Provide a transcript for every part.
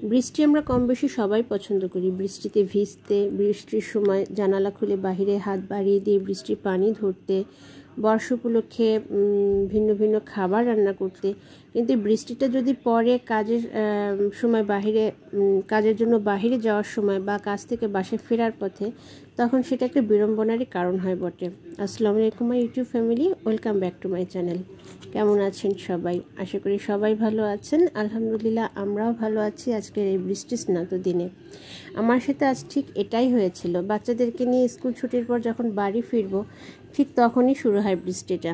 বৃষ্টি আমরা কম বেশি সবাই পছন্দ করি। বৃষ্টিতে ভিজতে, বৃষ্টির সময় জানালা খুলে বাহিরে হাত বাড়িয়ে দিয়ে বৃষ্টির পানি ধরতে, বর্ষা উপলক্ষে ভিন্ন ভিন্ন খাবার রান্না করতে। কিন্তু বৃষ্টিটা যদি পড়ে কাজের সময় বাহিরে, কাজের জন্য বাহিরে যাওয়ার সময় বা কাজ থেকে বাসায় ফেরার পথে, তখন সেটা একটা বিড়ম্বনারই কারণ হয় বটে। আসসালামু আলাইকুম my YouTube family, welcome back to my channel. কেমন আছেন সবাই? আশা করি সবাই ভালো আছেন। আলহামদুলিল্লাহ আমরাও ভালো আছি আজকের এই বৃষ্টি স্নাত দিনে। আমার সাথে আজ ঠিক এটাই হয়েছিল। বাচ্চাদেরকে নিয়ে স্কুল ছুটির পর যখন বাড়ি ফিরব, ঠিক তখনই শুরু হয় বৃষ্টিটা।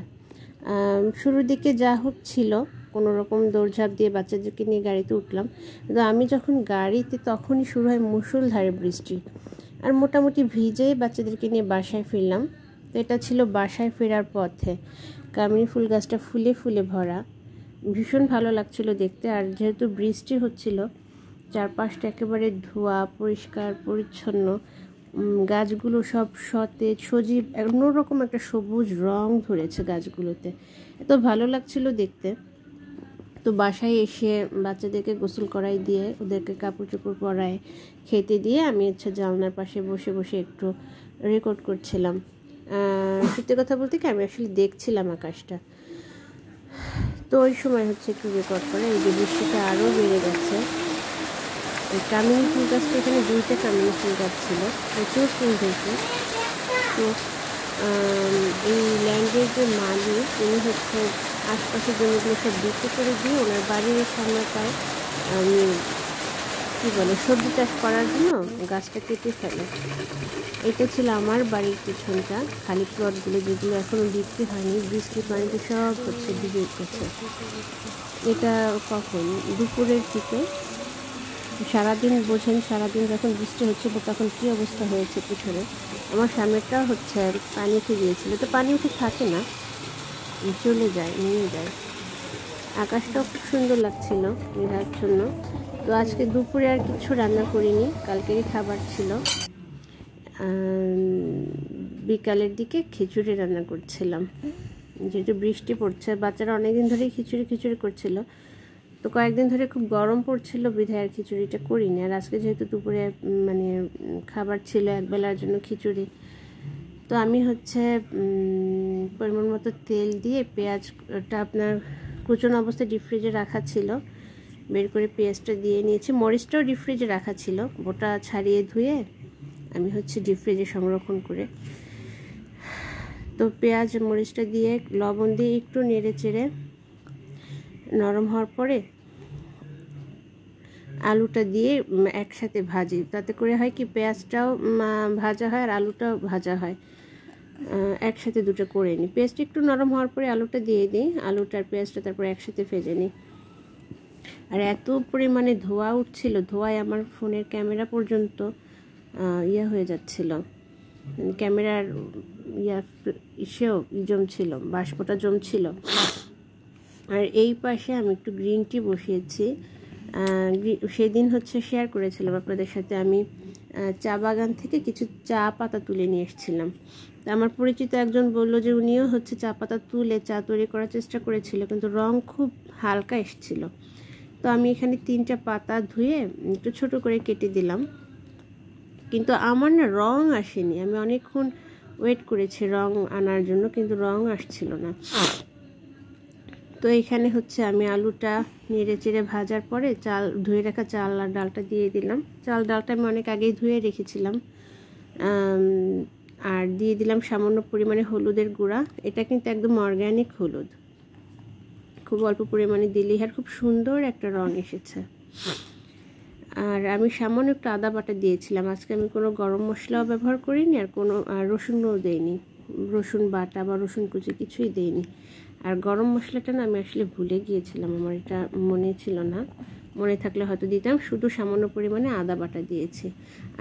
শুরুর দিকে যা হচ্ছিল, কোনো রকম দৌড়ঝাঁপ দিয়ে বাচ্চাদেরকে নিয়ে গাড়িতে উঠলাম, কিন্তু আমি যখন গাড়িতে তখনই শুরু হয় মুষলধারে বৃষ্টি। আর মোটামুটি ভিজেই বাচ্চাদেরকে নিয়ে বাসায় ফিরলাম। তো এটা ছিল বাসায় ফেরার পথে। কামিনী ফুল গাছটা ফুলে ফুলে ভরা, ভীষণ ভালো লাগছিল দেখতে। আর যেহেতু বৃষ্টি হচ্ছিল, চারপাশটা একেবারে ধোয়া, পরিষ্কার পরিচ্ছন্ন, গাছগুলো সব সতেজ সজীব, অন্যরকম একটা সবুজ রং ধরেছে গাছগুলোতে, এত ভালো লাগছিল দেখতে। তো বাসায় এসে বাচ্চাদেরকে গোসল করাই দিয়ে, ওদেরকে কাপড় চোপড় পরায়, খেতে দিয়ে আমি জানলার পাশে বসে বসে একটু রেকর্ড করছিলাম। সত্যি কথা বলতে কি, আমি আসলে দেখছিলাম আকাশটা। তো ওই সময় একটু রেকর্ড করে, এই যে বৃষ্টিটা আরও বেড়ে গেছে। এই কামিনী ফুল গাছটা, এখানে 2টা কামিনী ফুল গাছ ছিল, প্রচুর ফুল হয়েছে। তো এই ল্যান্ডের যে মালিক, উনি আশপাশের জমিগুলো সব বিক্রি করে দিয়ে ওনার বাড়ির সামনেটায় সবজি চাষ করার জন্য গাছটা কেটে ফেলে। এটা ছিল আমার বাড়ির পিছনটা, খালি প্লটগুলো যেগুলো এখনও বিক্রি হয়নি, বৃষ্টির পানিতে সব ভিজে উঠেছে। এটা কখন দুপুরের দিকে, সারাদিন বোঝেন, সারাদিন যখন বৃষ্টি হচ্ছিল তখন কী অবস্থা হয়েছে পিছনে। আমার সামনেটা পানি উঠে গিয়েছিল। তো পানি উঠে থাকে না, চলে যায়, নিয়ে যায়। আকাশটাও খুব সুন্দর লাগছিল, মেঘাচ্ছন্ন। তো আজকে দুপুরে আর কিছু রান্না করিনি, কালকেরই খাবার ছিল। বিকালের দিকে খিচুড়ি রান্না করছিলাম, যেহেতু বৃষ্টি পড়ছে। বাচ্চারা অনেকদিন ধরেই খিচুড়ি করছিল, তো কয়েকদিন ধরে খুব গরম পড়ছিল, বিধায় আর খিচুড়িটা করিনি। আর আজকে যেহেতু দুপুরে খাবার ছিল একবেলার জন্য খিচুড়ি, তো আমি পরিমাণ মতো তেল দিয়ে, পেঁয়াজটা আপনার কুচনো অবস্থায় ডিপ ফ্রিজে রাখা ছিল, বের করে পেঁয়াজটা দিয়ে নিয়েছি। মরিচটাও ডিপ ফ্রিজে রাখা ছিল, বোটা ছাড়িয়ে ধুয়ে আমি ডিপ ফ্রিজে সংরক্ষণ করে। তো পেঁয়াজ মরিচটা দিয়ে লবণ দিয়ে একটু নেড়ে চেড়ে নরম হওয়ার পরে আলুটা দিয়ে একসাথে ভাজি, তাতে করে হয় কি, পেঁয়াজটাও ভাজা হয় আর আলুটাও ভাজা হয়। একসাথে দুটো করে নিই। পেঁয়াজটা একটু নরম হওয়ার পরে আলুটা দিয়ে দিই, আলুটার পেঁয়াজটা তারপর একসাথে ভেজে নিই। আর এত পরিমাণে ধোঁয়া উঠছিল, ধোঁয়ায় আমার ফোনের ক্যামেরা পর্যন্ত হয়ে যাচ্ছিল, ক্যামেরার জমছিল, বাষ্পটা জমছিল। আর এই পাশে আমি একটু গ্রিন টি বসিয়েছি। সেদিন শেয়ার করেছিলাম আপনাদের সাথে, আমি চা বাগান থেকে কিছু চা পাতা তুলে নিয়ে এসেছিলাম। তো আমার পরিচিত একজন বললো যে উনিও চা পাতা তুলে চা তৈরি করার চেষ্টা করেছিল, কিন্তু রং খুব হালকা এসেছিল। তো আমি এখানে 3টা পাতা ধুয়ে একটু ছোট করে কেটে দিলাম, কিন্তু আমার না রং আসেনি। আমি অনেকক্ষণ ওয়েট করেছি রং আনার জন্য, কিন্তু রং আসছিল না। তো এখানে আমি আলুটা নেড়ে চেড়ে ভাজার পরে ধুয়ে রাখা চাল আর ডালটা দিয়ে দিলাম। চাল ডালটা আমি অনেক আগেই ধুয়ে রেখেছিলাম। আর দিয়ে দিলাম সামান্য পরিমাণে হলুদের গুঁড়া। এটা কিন্তু একদম অর্গ্যানিক হলুদ, খুব অল্প পরিমাণে দিলেই আর খুব সুন্দর একটা রং এসেছে। আর আমি সামান্য একটু আদা বাটা দিয়েছিলাম। আজকে আমি কোনো গরম মশলাও ব্যবহার করিনি, আর কোনো রসুনও দেইনি, রসুন বাটা বা রসুন কুচি কিছুই দেইনি। আর গরম মশলাটা না আমি আসলে ভুলে গিয়েছিলাম, আমার এটা মনে ছিল না, মনে থাকলে হয়তো দিতাম। শুধু সামান্য পরিমাণে আদা বাটা দিয়েছি।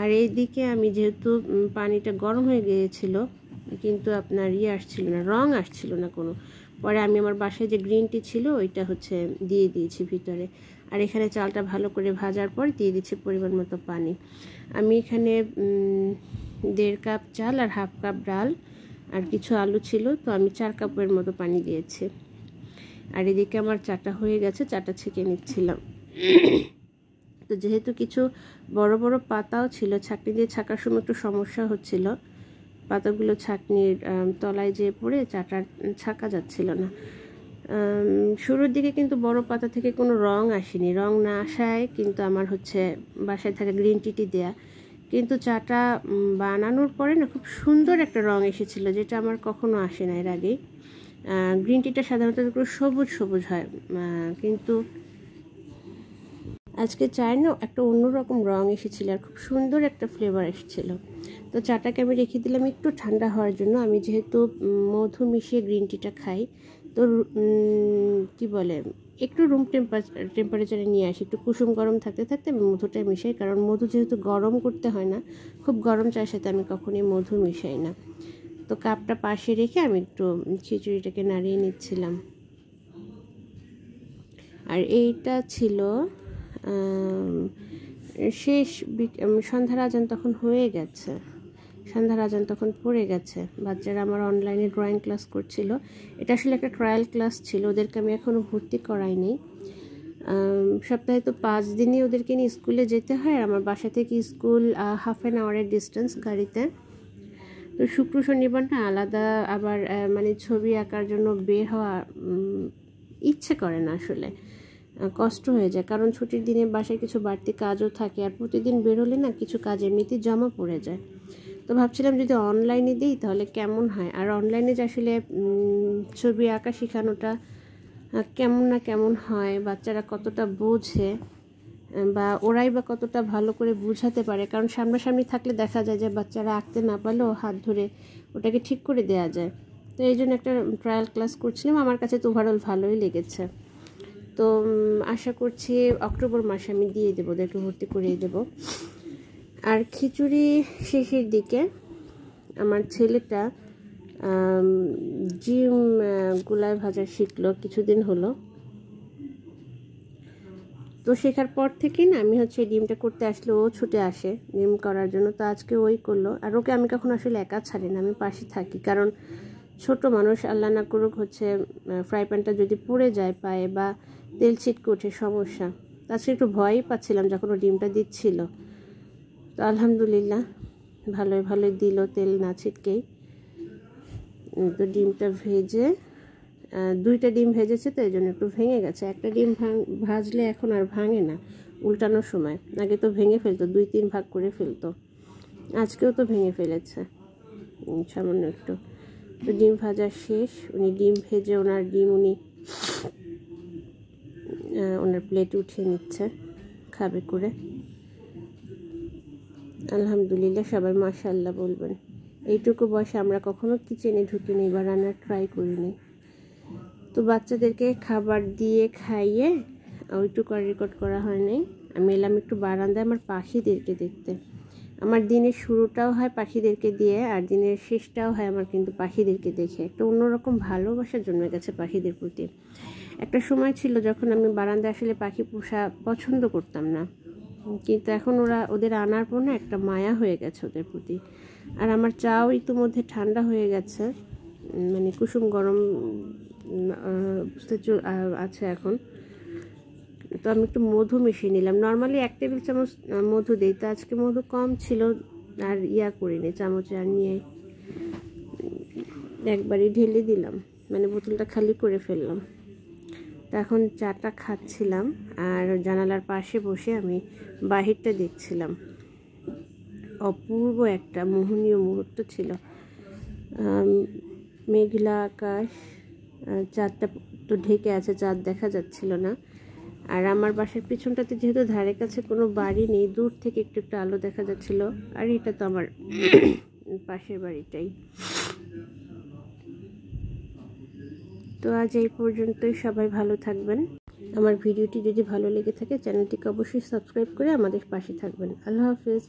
আর এইদিকে আমি যেহেতু পানিটা গরম হয়ে গিয়েছিল, কিন্তু আপনার আসছিল না, রং আসছিল না কোনো। পরে আমি আমার বাসায় যে গ্রিন টি ছিল ওইটা দিয়ে দিয়েছি ভিতরে। আর এখানে চালটা ভালো করে ভাজার পর দিয়ে দিচ্ছি পরিমাণ মতো পানি। আমি এখানে 1.5 কাপ চাল আর 1/2 কাপ ডাল আর কিছু আলু ছিল, তো আমি 4 কাপের মতো পানি দিয়েছি। আর এদিকে আমার চাটা হয়ে গেছে, চাটা ছেঁকে নিচ্ছিলাম। তো যেহেতু কিছু বড় বড় পাতাও ছিল, ছাঁকনি দিয়ে ছাকার সময় একটু সমস্যা হচ্ছিল, পাতাগুলো ছাঁকনির তলায় যেয়ে পড়ে চাটা ছাকা যাচ্ছিল না। শুরুর দিকে কিন্তু বড় পাতা থেকে কোনো রং আসেনি, রং না আসায় কিন্তু আমার হচ্ছে বাসায় থাকা গ্রিন টিটি দেয়া, কিন্তু চাটা বানানোর পরে না খুব সুন্দর একটা রং এসেছিলো, যেটা আমার কখনো আসে না এর আগে। গ্রিন টিটা সাধারণত একটু সবুজ সবুজ হয়, কিন্তু আজকে চায়ের না একটা অন্যরকম রং এসেছিলো আর খুব সুন্দর একটা ফ্লেভার এসেছিলো। তো চাটাকে আমি রেখে দিলাম একটু ঠান্ডা হওয়ার জন্য। আমি যেহেতু মধু মিশিয়ে গ্রিন টিটা খাই, তো কি বলে একটু রুম টেম্পারেচারে নিয়ে আসি, একটু কুসুম গরম থাকতে থাকতে আমি মধুটা মিশাই, কারণ মধু যেহেতু গরম করতে হয় না, খুব গরম চায়ের সাথে আমি কখনোই মধু মিশাই না। তো কাপটা পাশে রেখে আমি একটু খিচুড়িটাকে নাড়িয়ে নিচ্ছিলাম। আর এইটা ছিল শেষ সন্ধ্যার আজান তখন হয়ে গেছে, সন্ধ্যার আজান তখন পড়ে গেছে। বাচ্চারা আমার অনলাইনে ড্রয়িং ক্লাস করছিল। এটা আসলে একটা ট্রায়াল ক্লাস ছিল, ওদেরকে আমি এখনও ভর্তি করাইনি। সপ্তাহে তো 5 দিনই ওদেরকে নিয়ে স্কুলে যেতে হয়, আর আমার বাসা থেকে স্কুল হাফ অ্যান আওয়ারের ডিস্টেন্স গাড়িতে। তো শুক্র শনিবার না আলাদা আবার মানে ছবি আঁকার জন্য বের হওয়া ইচ্ছে করে না, আসলে কষ্ট হয়ে যায়, কারণ ছুটির দিনে বাসায় কিছু বাড়তি কাজও থাকে, আর প্রতিদিন বের হলে না কিছু কাজ এমনিতেই জমা পড়ে যায়। তো ভাবছিলাম যদি অনলাইনে দিই তাহলে কেমন হয়, আর অনলাইনে যে আসলে ছবি আঁকা শেখানোটা কেমন না কেমন হয়, বাচ্চারা কতটা বোঝে বা ওরাই বা কতটা ভালো করে বুঝাতে পারে, কারণ সামনাসামনি থাকলে দেখা যায় যে বাচ্চারা আঁকতে না পারলেও হাত ধরে ওটাকে ঠিক করে দেওয়া যায়। তো এই জন্য একটা ট্রায়াল ক্লাস করছিলাম, আমার কাছে তো ওভারঅল ভালোই লেগেছে। তো আশা করছি অক্টোবর মাসে আমি দিয়ে দেবো, ওদেরকে ভর্তি করিয়ে দেবো। আর খিচুড়ি শেষের দিকে আমার ছেলেটা ডিম গুলায় ভাজা শিখলো কিছুদিন হলো। তো শেখার পর থেকেই না আমি হচ্ছে ডিমটা করতে আসলে ও ছুটে আসে ডিম করার জন্য। তো আজকে ওই করলো, আর ওকে আমি কখনো আসলে একা ছাড়ি না, আমি পাশে থাকি, কারণ ছোট মানুষ, আল্লাহ না করুক হচ্ছে ফ্রাই প্যানটা যদি পুড়ে যায় পায়ে বা তেল ছিটকে ওঠে সমস্যা। আজকে একটু ভয়ই পাচ্ছিলাম যখন ও ডিমটা দিচ্ছিল। তো আলহামদুলিল্লাহ ভালোই ভালোই দিল, তেল না ছিটকেই। তো ডিমটা ভেজে 2টা ডিম ভেজেছে, তো এই জন্য একটু ভেঙে গেছে। একটা ডিম ভাজলে এখন আর ভাঙে না উল্টানোর সময়, আগে তো ভেঙে ফেলতো, 2-3 ভাগ করে ফেলতো, আজকেও তো ভেঙে ফেলেছে সামান্য একটু। তো ডিম ভাজা শেষ, উনি ডিম ভেজে ওনার ডিম উনি ওনার প্লেটে উঠিয়ে নিচ্ছে খাবে করে। আলহামদুলিল্লাহ, সবাই মাশাআল্লাহ বলবেন। এইটুকু বয়সে আমরা কখনো কিচেনে ঢুকিনি বা রান্নার ট্রাই করিনি। তো বাচ্চাদেরকে খাবার দিয়ে খাইয়ে ওইটুকু আর রেকর্ড করা হয়নি। আমি এলাম একটু বারান্দায় আমার পাখিদেরকে দেখতে। আমার দিনের শুরুটাও হয় পাখিদেরকে দিয়ে, আর দিনের শেষটাও হয় আমার কিন্তু পাখিদেরকে দেখে। একটা অন্যরকম ভালোবাসা জন্মে গেছে পাখিদের প্রতি। একটা সময় ছিল যখন আমি বারান্দায় আসলে পাখি পোষা পছন্দ করতাম না, কিন্তু এখন ওদের আনার পর না একটা মায়া হয়ে গেছে ওদের প্রতি। আর আমার চাও ইতিমধ্যে ঠান্ডা হয়ে গেছে, মানে কুসুম গরম আছে এখন। তো আমি একটু মধু মিশিয়ে নিলাম, নর্মালি 1 টেবিল চামচ মধু দিই, তো আজকে মধু কম ছিল আর করিনি, চামচে আর নিয়ে একবারই ঢেলে দিলাম, মানে বোতলটা খালি করে ফেললাম। তো এখন চাটা খাচ্ছিলাম আর জানালার পাশে বসে আমি বাহিরটা দেখছিলাম। অপূর্ব একটা মোহনীয় মুহূর্ত ছিল, মেঘলা আকাশ, চাঁদটা তো ঢেকে আছে, চাঁদ দেখা যাচ্ছিল না। আর আমার বাসার পিছনটাতে যেহেতু ধারে কাছে কোনো বাড়ি নেই, দূর থেকে একটু একটু আলো দেখা যাচ্ছিল। আর এটা তো আমার পাশের বাড়িটাই। তো আজ এই পর্যন্তই, সবাই ভালো থাকবেন। আমার ভিডিওটি যদি ভালো লেগে থাকে চ্যানেলটিকে অবশ্যই সাবস্ক্রাইব করে আমাদের পাশে থাকবেন। আল্লাহ হাফেজ।